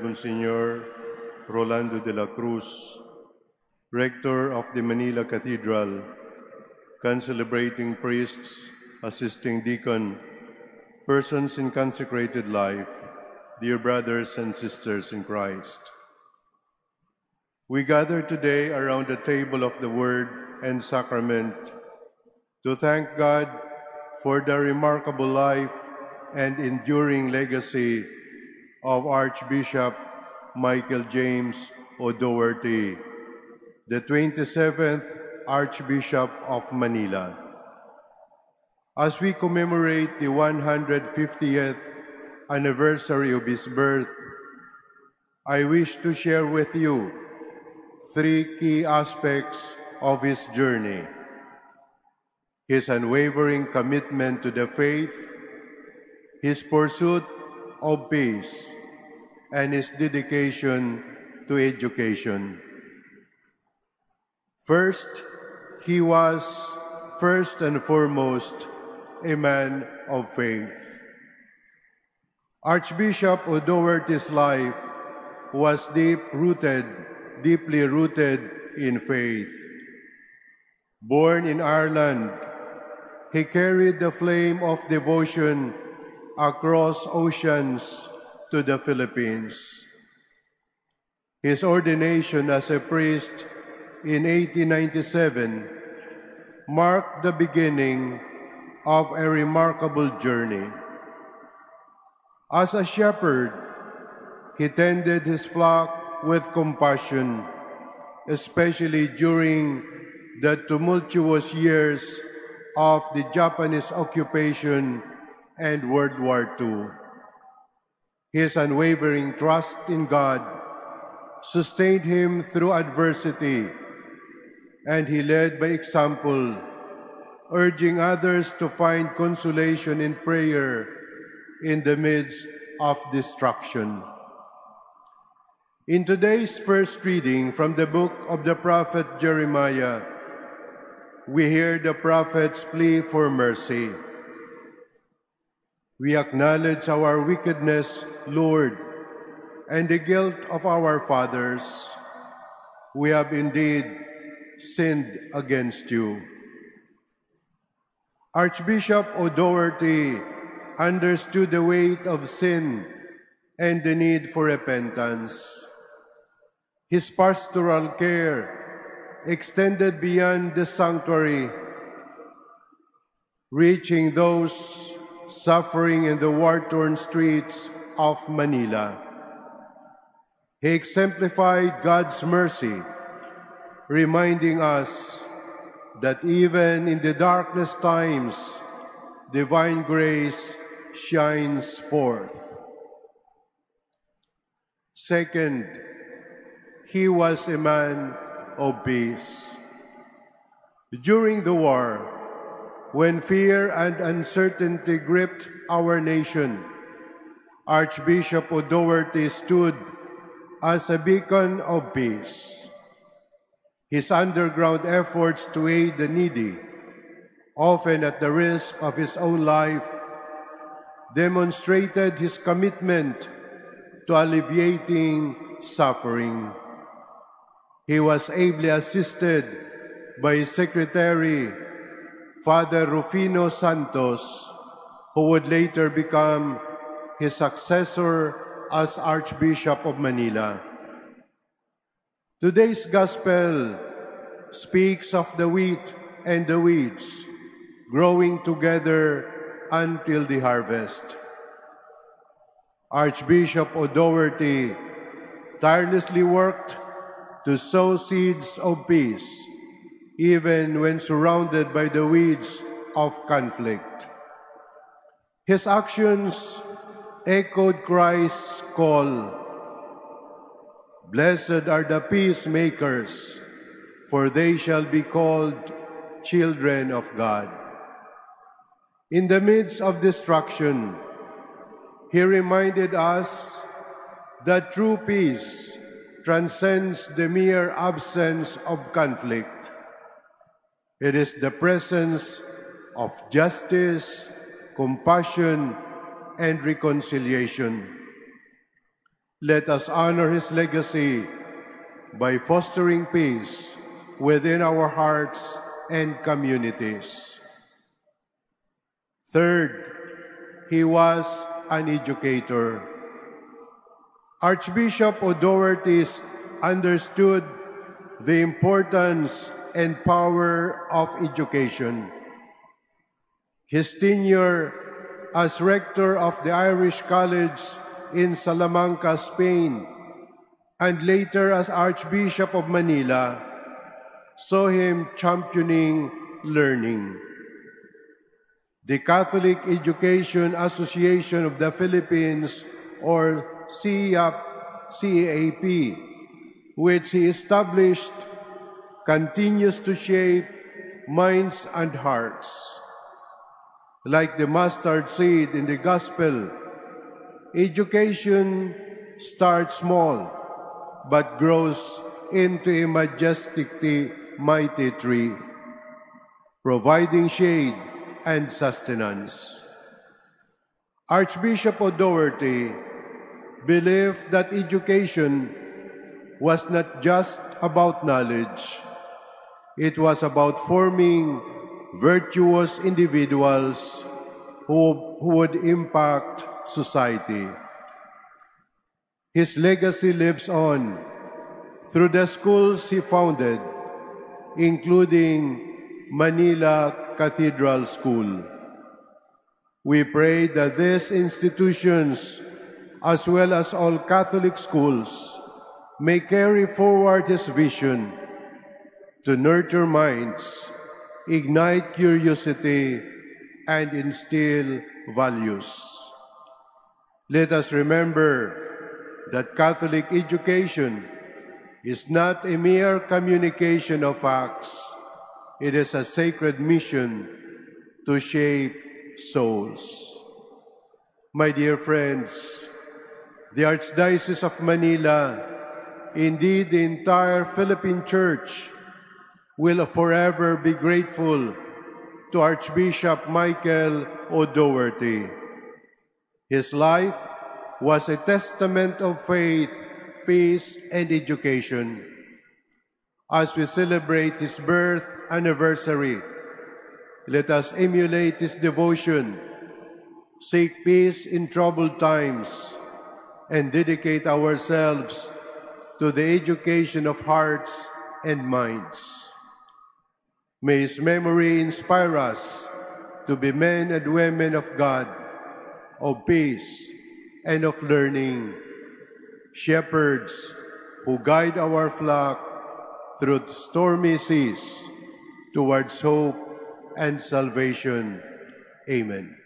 Monsignor Rolando de la Cruz, Rector of the Manila Cathedral, concelebrating priests, assisting deacon, persons in consecrated life, dear brothers and sisters in Christ. We gather today around the table of the Word and Sacrament to thank God for the remarkable life and enduring legacy of Archbishop Michael James O'Doherty, the 27th Archbishop of Manila. As we commemorate the 150th anniversary of his birth, I wish to share with you three key aspects of his journey: his unwavering commitment to the faith, his pursuit of peace, and his dedication to education. First, he was first and foremost a man of faith. Archbishop O'Doherty's life was deeply rooted in faith. Born in Ireland, he carried the flame of devotion across oceans to the Philippines. His ordination as a priest in 1897 marked the beginning of a remarkable journey. As a shepherd, he tended his flock with compassion, especially during the tumultuous years of the Japanese occupation and World War II. His unwavering trust in God sustained him through adversity, and he led by example, urging others to find consolation in prayer in the midst of destruction. In today's first reading from the book of the prophet Jeremiah, we hear the prophet's plea for mercy. We acknowledge our wickedness, Lord, and the guilt of our fathers. We have indeed sinned against you. Archbishop O'Doherty understood the weight of sin and the need for repentance. His pastoral care extended beyond the sanctuary, reaching those suffering in the war-torn streets of Manila. He exemplified God's mercy, reminding us that even in the darkest times, divine grace shines forth. Second, he was a man of peace. During the war, when fear and uncertainty gripped our nation, Archbishop O'Doherty stood as a beacon of peace. His underground efforts to aid the needy, often at the risk of his own life, demonstrated his commitment to alleviating suffering. He was ably assisted by his secretary, Father Rufino Santos, who would later become his successor as Archbishop of Manila. Today's Gospel speaks of the wheat and the weeds growing together until the harvest. Archbishop O'Doherty tirelessly worked to sow seeds of peace, even when surrounded by the weeds of conflict. His actions echoed Christ's call, "Blessed are the peacemakers, for they shall be called children of God." In the midst of destruction, he reminded us that true peace transcends the mere absence of conflict. It is the presence of justice, compassion, and reconciliation. Let us honor his legacy by fostering peace within our hearts and communities. Third, he was an educator. Archbishop O'Doherty understood the importance and power of education. His tenure as rector of the Irish College in Salamanca, Spain, and later as Archbishop of Manila, saw him championing learning. The Catholic Education Association of the Philippines, or CEAP, which he established, continues to shape minds and hearts. Like the mustard seed in the gospel, education starts small but grows into a majestically mighty tree, providing shade and sustenance. Archbishop O'Doherty believed that education was not just about knowledge. It was about forming virtuous individuals who would impact society. His legacy lives on through the schools he founded, including Manila Cathedral School. We pray that these institutions, as well as all Catholic schools, may carry forward his vision to nurture minds, ignite curiosity, and instill values. Let us remember that Catholic education is not a mere communication of facts. It is a sacred mission to shape souls. My dear friends, the Archdiocese of Manila, indeed the entire Philippine Church, will forever be grateful to Archbishop Michael O'Doherty. His life was a testament of faith, peace, and education. As we celebrate his birth anniversary, let us emulate his devotion, seek peace in troubled times, and dedicate ourselves to the education of hearts and minds. May his memory inspire us to be men and women of God, of peace and of learning, shepherds who guide our flock through stormy seas towards hope and salvation. Amen.